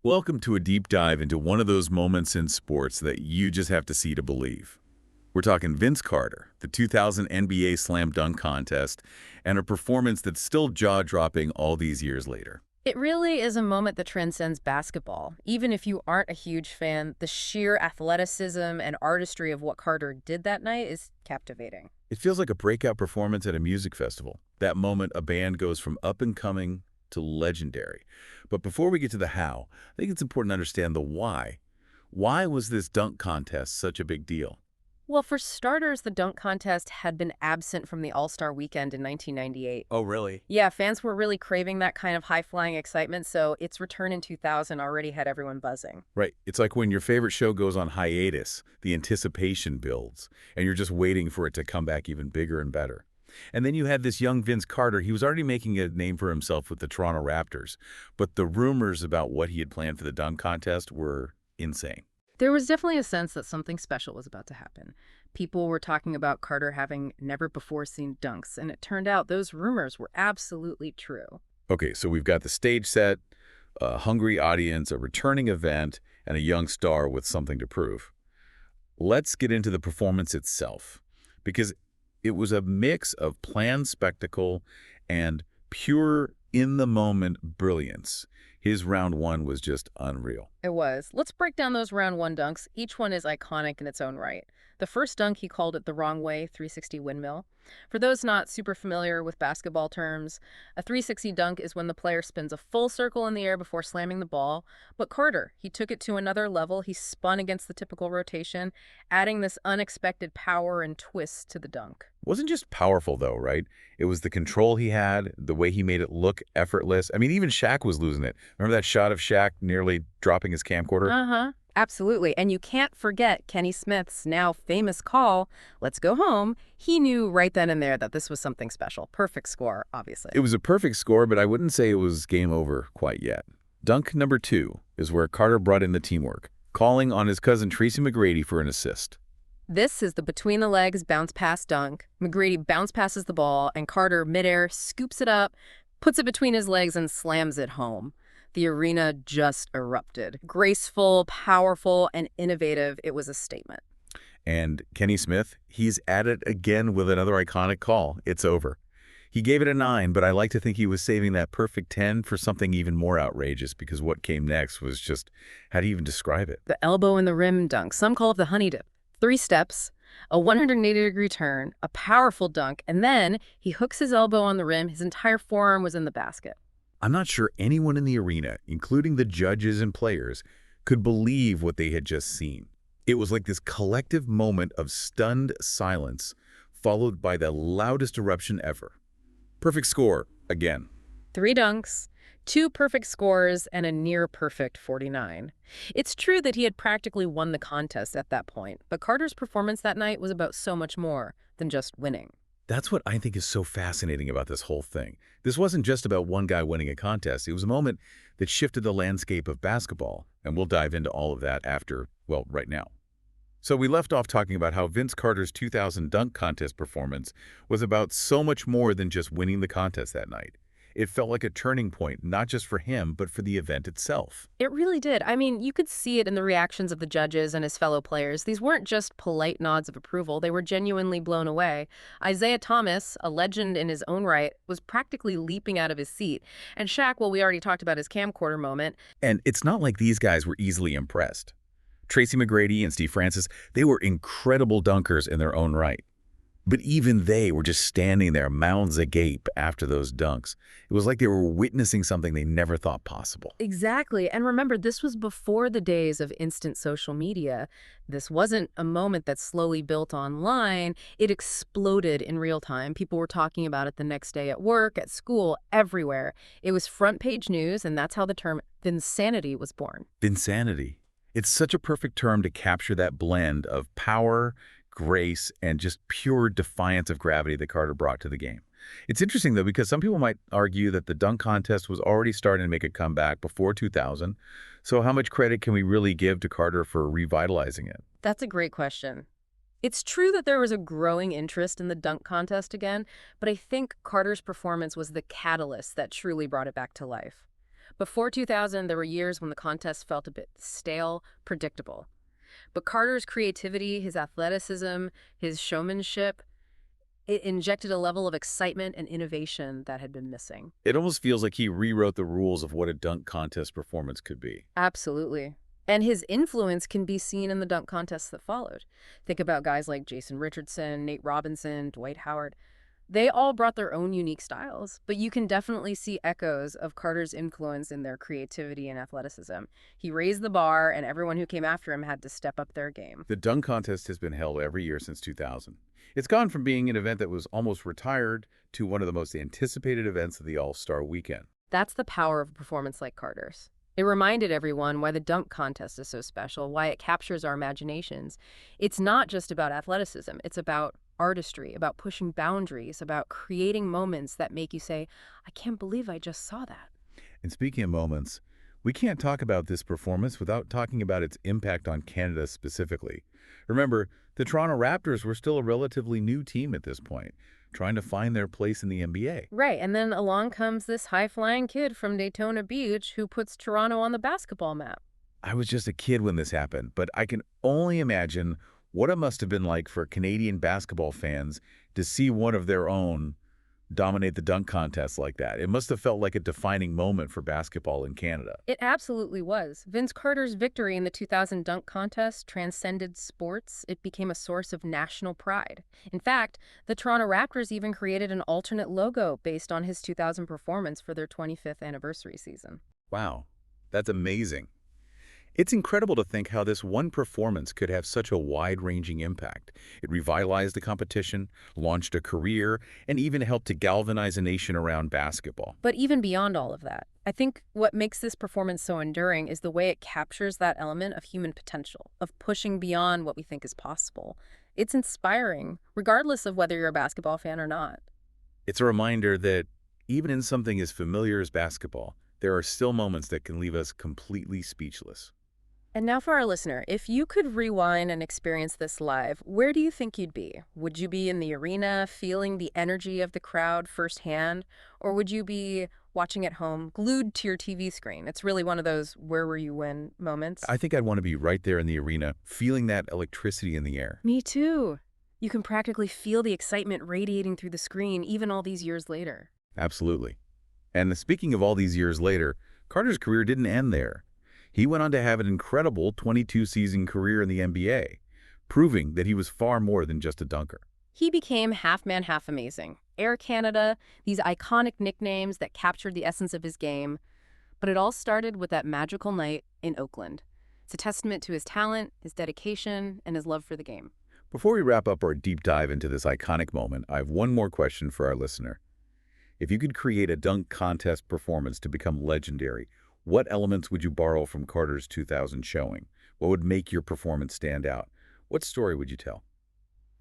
Welcome to a deep dive into one of those moments in sports that you just have to see to believe. We're talking Vince Carter, the 2000 NBA Slam Dunk Contest, and a performance that's still jaw-dropping all these years later. It really is a moment that transcends basketball. Even if you aren't a huge fan, the sheer athleticism and artistry of what Carter did that night is captivating. It feels like a breakout performance at a music festival. That moment a band goes from up-and-coming to legendary. But before we get to the how, I think it's important to understand the why. Why was this dunk contest such a big deal? Well, for starters, the dunk contest had been absent from the All-Star Weekend in 1998. Oh, really? Yeah, fans were really craving that kind of high-flying excitement, so its return in 2000 already had everyone buzzing. Right. It's like when your favorite show goes on hiatus, the anticipation builds, and you're just waiting for it to come back even bigger and better. And then you had this young Vince Carter. He was already making a name for himself with the Toronto Raptors, but the rumors about what he had planned for the dunk contest were insane. There was definitely a sense that something special was about to happen. People were talking about Carter having never before seen dunks, and it turned out those rumors were absolutely true. Okay, so we've got the stage set, a hungry audience, a returning event, and a young star with something to prove. Let's get into the performance itself, because it was a mix of planned spectacle and pure, in-the-moment brilliance. His round one was just unreal. It was. Let's break down those round one dunks. Each one is iconic in its own right. The first dunk, he called it the wrong way 360 windmill. For those not super familiar with basketball terms, a 360 dunk is when the player spins a full circle in the air before slamming the ball. But Carter, he took it to another level. He spun against the typical rotation, adding this unexpected power and twist to the dunk. Wasn't just powerful, though, right? It was the control he had, the way he made it look effortless. I mean, even Shaq was losing it. Remember that shot of Shaq nearly dropping his camcorder? Uh-huh. Absolutely. And you can't forget Kenny Smith's now famous call, "Let's go home." He knew right then and there that this was something special. Perfect score, obviously. It was a perfect score, but I wouldn't say it was game over quite yet. Dunk number 2 is where Carter brought in the teamwork, calling on his cousin Tracy McGrady for an assist. This is the between the legs bounce pass dunk. McGrady bounce passes the ball, and Carter, midair, scoops it up, puts it between his legs, and slams it home. The arena just erupted. Graceful, powerful, and innovative, it was a statement. And Kenny Smith, he's at it again with another iconic call. It's over. He gave it a 9, but I like to think he was saving that perfect 10 for something even more outrageous, because what came next was just, how do you even describe it? The elbow in the rim dunk. Some call it the honey dip. 3 steps, a 180-degree turn, a powerful dunk, and then he hooks his elbow on the rim. His entire forearm was in the basket. I'm not sure anyone in the arena, including the judges and players, could believe what they had just seen. It was like this collective moment of stunned silence, followed by the loudest eruption ever. Perfect score, again. 3 dunks, 2 perfect scores, and a near-perfect 49. It's true that he had practically won the contest at that point, but Carter's performance that night was about so much more than just winning. That's what I think is so fascinating about this whole thing. This wasn't just about one guy winning a contest. It was a moment that shifted the landscape of basketball, and we'll dive into all of that after, well, right now. So we left off talking about how Vince Carter's 2000 dunk contest performance was about so much more than just winning the contest that night. It felt like a turning point, not just for him, but for the event itself. It really did. I mean, you could see it in the reactions of the judges and his fellow players. These weren't just polite nods of approval. They were genuinely blown away. Isaiah Thomas, a legend in his own right, was practically leaping out of his seat. And Shaq, well, we already talked about his camcorder moment. And it's not like these guys were easily impressed. Tracy McGrady and Steve Francis, they were incredible dunkers in their own right. But even they were just standing there, mouths agape, after those dunks. It was like they were witnessing something they never thought possible. Exactly. And remember, this was before the days of instant social media. This wasn't a moment that slowly built online. It exploded in real time. People were talking about it the next day at work, at school, everywhere. It was front page news, and that's how the term Vinsanity was born. Vinsanity. It's such a perfect term to capture that blend of power, grace, and just pure defiance of gravity that Carter brought to the game. It's interesting, though, because some people might argue that the dunk contest was already starting to make a comeback before 2000. So how much credit can we really give to Carter for revitalizing it? That's a great question. It's true that there was a growing interest in the dunk contest again, but I think Carter's performance was the catalyst that truly brought it back to life. Before 2000, there were years when the contest felt a bit stale, predictable. But Carter's creativity, his athleticism, his showmanship, it injected a level of excitement and innovation that had been missing. It almost feels like he rewrote the rules of what a dunk contest performance could be. Absolutely. And his influence can be seen in the dunk contests that followed. Think about guys like Jason Richardson, Nate Robinson, Dwight Howard. They all brought their own unique styles, but you can definitely see echoes of Carter's influence in their creativity and athleticism. He raised the bar, and everyone who came after him had to step up their game. The dunk contest has been held every year since 2000. It's gone from being an event that was almost retired to one of the most anticipated events of the All-Star weekend. That's the power of a performance like Carter's. It reminded everyone why the dunk contest is so special, why it captures our imaginations. It's not just about athleticism, it's about artistry, about pushing boundaries, about creating moments that make you say, I can't believe I just saw that. And speaking of moments, we can't talk about this performance without talking about its impact on Canada specifically. Remember, the Toronto Raptors were still a relatively new team at this point, trying to find their place in the NBA. Right, and then along comes this high-flying kid from Daytona Beach who puts Toronto on the basketball map. I was just a kid when this happened, but I can only imagine what it must have been like for Canadian basketball fans to see one of their own dominate the dunk contest like that. It must have felt like a defining moment for basketball in Canada. It absolutely was. Vince Carter's victory in the 2000 dunk contest transcended sports. It became a source of national pride. In fact, the Toronto Raptors even created an alternate logo based on his 2000 performance for their 25th anniversary season. Wow, that's amazing. It's incredible to think how this one performance could have such a wide-ranging impact. It revitalized the competition, launched a career, and even helped to galvanize a nation around basketball. But even beyond all of that, I think what makes this performance so enduring is the way it captures that element of human potential, of pushing beyond what we think is possible. It's inspiring, regardless of whether you're a basketball fan or not. It's a reminder that even in something as familiar as basketball, there are still moments that can leave us completely speechless. And now for our listener, if you could rewind and experience this live, where do you think you'd be? Would you be in the arena, feeling the energy of the crowd firsthand? Or would you be watching at home, glued to your TV screen? It's really one of those where were you when moments. I think I'd want to be right there in the arena, feeling that electricity in the air. Me too. You can practically feel the excitement radiating through the screen even all these years later. Absolutely. And speaking of all these years later, Carter's career didn't end there. He went on to have an incredible 22-season career in the NBA, proving that he was far more than just a dunker. He became half man, half amazing. Air Canada, these iconic nicknames that captured the essence of his game. But it all started with that magical night in Oakland. It's a testament to his talent, his dedication, and his love for the game. Before we wrap up our deep dive into this iconic moment, I have one more question for our listener. If you could create a dunk contest performance to become legendary, what elements would you borrow from Carter's 2000 showing? What would make your performance stand out? What story would you tell?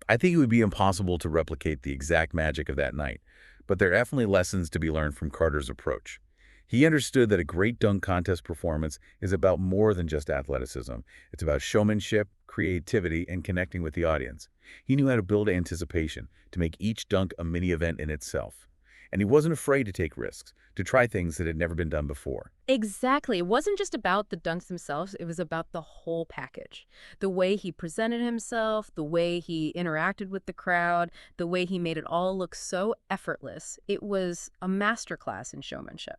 I think it would be impossible to replicate the exact magic of that night, but there are definitely lessons to be learned from Carter's approach. He understood that a great dunk contest performance is about more than just athleticism. It's about showmanship, creativity, and connecting with the audience. He knew how to build anticipation, to make each dunk a mini-event in itself. And he wasn't afraid to take risks, to try things that had never been done before. Exactly. It wasn't just about the dunks themselves. It was about the whole package. The way he presented himself, the way he interacted with the crowd, the way he made it all look so effortless. It was a masterclass in showmanship.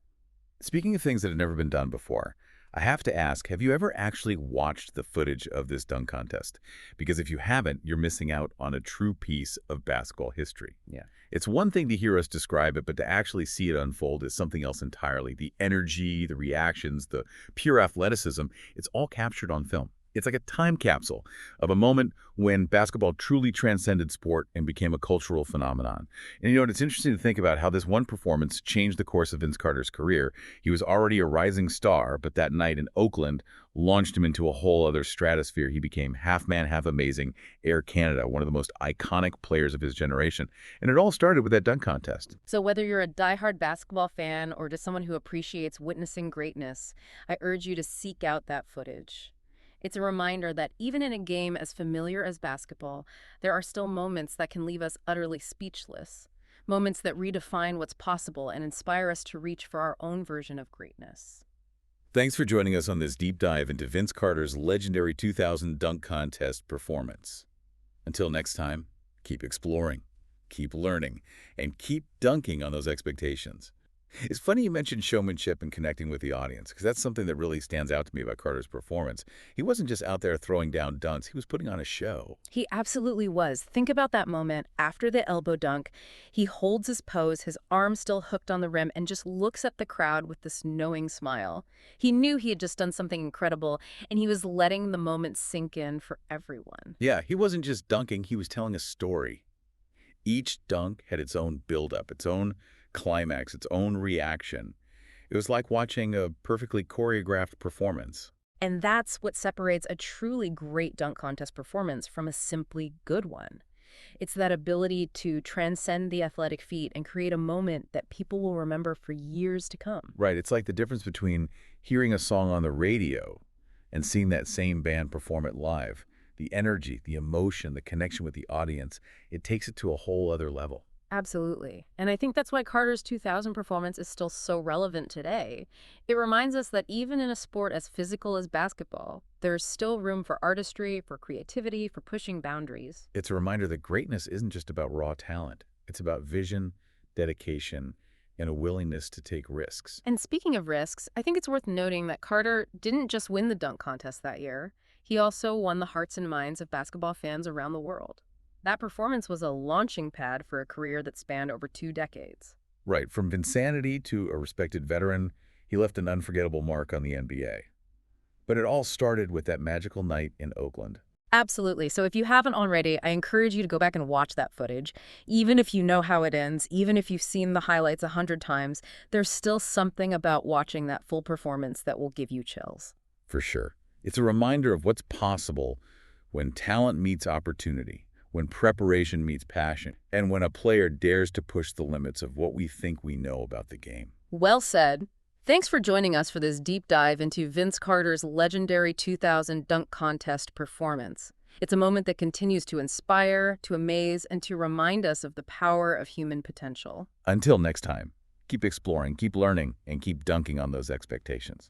Speaking of things that had never been done before, I have to ask, have you ever actually watched the footage of this dunk contest? Because if you haven't, you're missing out on a true piece of basketball history. Yeah. It's one thing to hear us describe it, but to actually see it unfold is something else entirely. The energy, the reactions, the pure athleticism, it's all captured on film. It's like a time capsule of a moment when basketball truly transcended sport and became a cultural phenomenon. And it's interesting to think about how this one performance changed the course of Vince Carter's career. He was already a rising star, but that night in Oakland launched him into a whole other stratosphere. He became half man, half amazing, Air Canada, one of the most iconic players of his generation. And it all started with that dunk contest. So whether you're a diehard basketball fan or just someone who appreciates witnessing greatness, I urge you to seek out that footage. It's a reminder that even in a game as familiar as basketball, there are still moments that can leave us utterly speechless, moments that redefine what's possible and inspire us to reach for our own version of greatness. Thanks for joining us on this deep dive into Vince Carter's legendary 2000 dunk contest performance. Until next time, keep exploring, keep learning, and keep dunking on those expectations. It's funny you mentioned showmanship and connecting with the audience, because that's something that really stands out to me about Carter's performance. He wasn't just out there throwing down dunks, he was putting on a show. He absolutely was. Think about that moment after the elbow dunk. He holds his pose, his arm still hooked on the rim, and just looks at the crowd with this knowing smile. He knew he had just done something incredible, and he was letting the moment sink in for everyone. Yeah, he wasn't just dunking, he was telling a story. Each dunk had its own build-up, its own climax, its own reaction. It was like watching a perfectly choreographed performance. And that's what separates a truly great dunk contest performance from a simply good one. It's that ability to transcend the athletic feat and create a moment that people will remember for years to come. Right, it's like the difference between hearing a song on the radio and seeing that same band perform it live. The energy, the emotion, the connection with the audience, it takes it to a whole other level. Absolutely. And I think that's why Carter's 2000 performance is still so relevant today. It reminds us that even in a sport as physical as basketball, there's still room for artistry, for creativity, for pushing boundaries. It's a reminder that greatness isn't just about raw talent. It's about vision, dedication, and a willingness to take risks. And speaking of risks, I think it's worth noting that Carter didn't just win the dunk contest that year. He also won the hearts and minds of basketball fans around the world. That performance was a launching pad for a career that spanned over 2 decades. Right, from Vinsanity to a respected veteran, he left an unforgettable mark on the NBA. But it all started with that magical night in Oakland. Absolutely. So if you haven't already, I encourage you to go back and watch that footage. Even if you know how it ends, even if you've seen the highlights 100 times, there's still something about watching that full performance that will give you chills. For sure. It's a reminder of what's possible when talent meets opportunity, when preparation meets passion, and when a player dares to push the limits of what we think we know about the game. Well said. Thanks for joining us for this deep dive into Vince Carter's legendary 2000 dunk contest performance. It's a moment that continues to inspire, to amaze, and to remind us of the power of human potential. Until next time, keep exploring, keep learning, and keep dunking on those expectations.